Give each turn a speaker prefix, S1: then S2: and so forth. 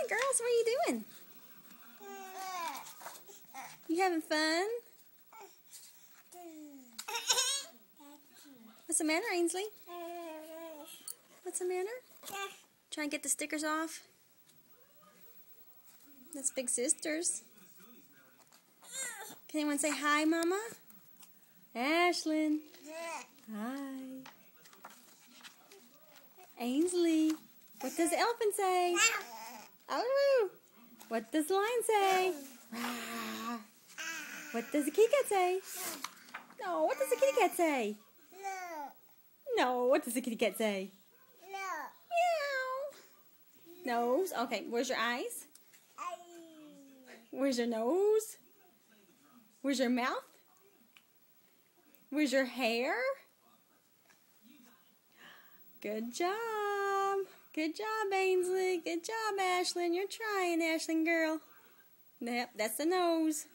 S1: Hi, girls. What are you doing? You having fun? What's the matter, Ainsley? What's the matter? Trying to get the stickers off? That's Big Sisters. Can anyone say hi, Mama? Ashlyn. Hi. Ainsley. What does the elephant say? Oh. What does the lion say? What does the kitty cat say? No. What does the kitty cat say? No. What does the kitty cat say? Meow. Nose. Okay. Where's your eyes? Where's your nose? Where's your mouth? Where's your hair? Good job. Good job, Ainsley. Good job, Ashlyn. You're trying, Ashlyn girl. Yep, that's the nose.